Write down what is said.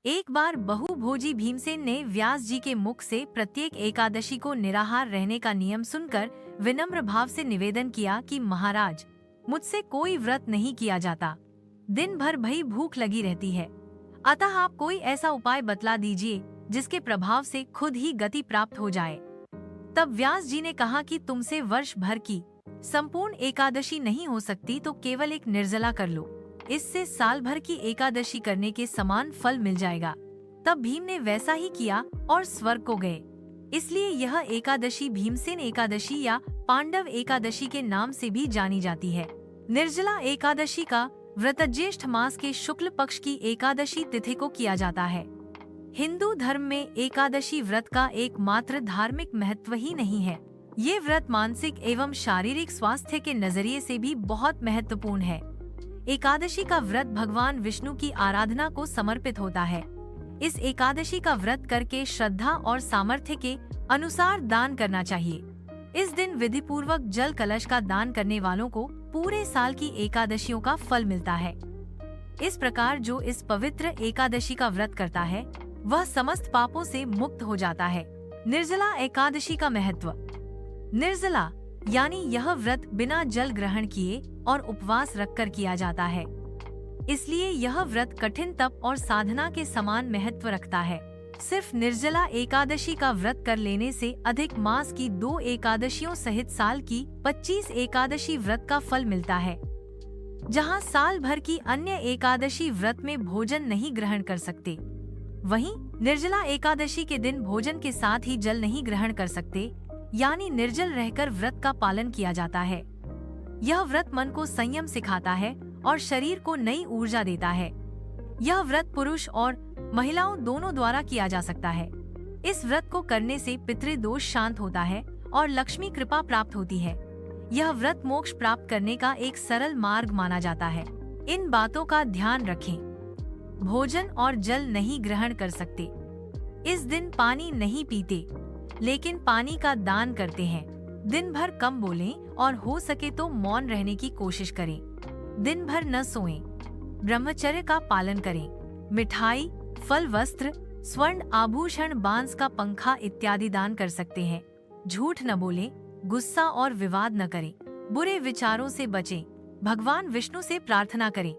एक बार बहुभोजी भीमसेन ने व्यास जी के मुख से प्रत्येक एकादशी को निराहार रहने का नियम सुनकर विनम्र भाव से निवेदन किया कि महाराज, मुझसे कोई व्रत नहीं किया जाता। दिन भर भई भूख लगी रहती है, अतः आप कोई ऐसा उपाय बतला दीजिए जिसके प्रभाव से खुद ही गति प्राप्त हो जाए। तब व्यास जी ने कहा कि तुमसे वर्ष भर की संपूर्ण एकादशी नहीं हो सकती तो केवल एक निर्जला कर लो, इससे साल भर की एकादशी करने के समान फल मिल जाएगा। तब भीम ने वैसा ही किया और स्वर्ग को गए। इसलिए यह एकादशी भीमसेन एकादशी या पांडव एकादशी के नाम से भी जानी जाती है। निर्जला एकादशी का व्रत ज्येष्ठ मास के शुक्ल पक्ष की एकादशी तिथि को किया जाता है। हिंदू धर्म में एकादशी व्रत का एकमात्र धार्मिक महत्व ही नहीं है, ये व्रत मानसिक एवं शारीरिक स्वास्थ्य के नजरिए से भी बहुत महत्वपूर्ण है। एकादशी का व्रत भगवान विष्णु की आराधना को समर्पित होता है। इस एकादशी का व्रत करके श्रद्धा और सामर्थ्य के अनुसार दान करना चाहिए। इस दिन विधि पूर्वक जल कलश का दान करने वालों को पूरे साल की एकादशियों का फल मिलता है। इस प्रकार जो इस पवित्र एकादशी का व्रत करता है वह समस्त पापों से मुक्त हो जाता है। निर्जला एकादशी का महत्व। निर्जला यानी यह व्रत बिना जल ग्रहण किए और उपवास रखकर किया जाता है, इसलिए यह व्रत कठिन तप और साधना के समान महत्व रखता है। सिर्फ निर्जला एकादशी का व्रत कर लेने से अधिक मास की 2 एकादशियों सहित साल की 25 एकादशी व्रत का फल मिलता है। जहां साल भर की अन्य एकादशी व्रत में भोजन नहीं ग्रहण कर सकते, वहीं निर्जला एकादशी के दिन भोजन के साथ ही जल नहीं ग्रहण कर सकते, यानी निर्जल रहकर व्रत का पालन किया जाता है। यह व्रत मन को संयम सिखाता है और शरीर को नई ऊर्जा देता है। यह व्रत पुरुष और महिलाओं दोनों द्वारा किया जा सकता है। इस व्रत को करने से पितृदोष शांत होता है और लक्ष्मी कृपा प्राप्त होती है। यह व्रत मोक्ष प्राप्त करने का एक सरल मार्ग माना जाता है। इन बातों का ध्यान रखें। भोजन और जल नहीं ग्रहण कर सकते। इस दिन पानी नहीं पीते, लेकिन पानी का दान करते हैं। दिन भर कम बोलें और हो सके तो मौन रहने की कोशिश करें। दिन भर न सोएं। ब्रह्मचर्य का पालन करें। मिठाई, फल, वस्त्र, स्वर्ण आभूषण, बांस का पंखा इत्यादि दान कर सकते हैं। झूठ न बोलें, गुस्सा और विवाद न करें। बुरे विचारों से बचें। भगवान विष्णु से प्रार्थना करें।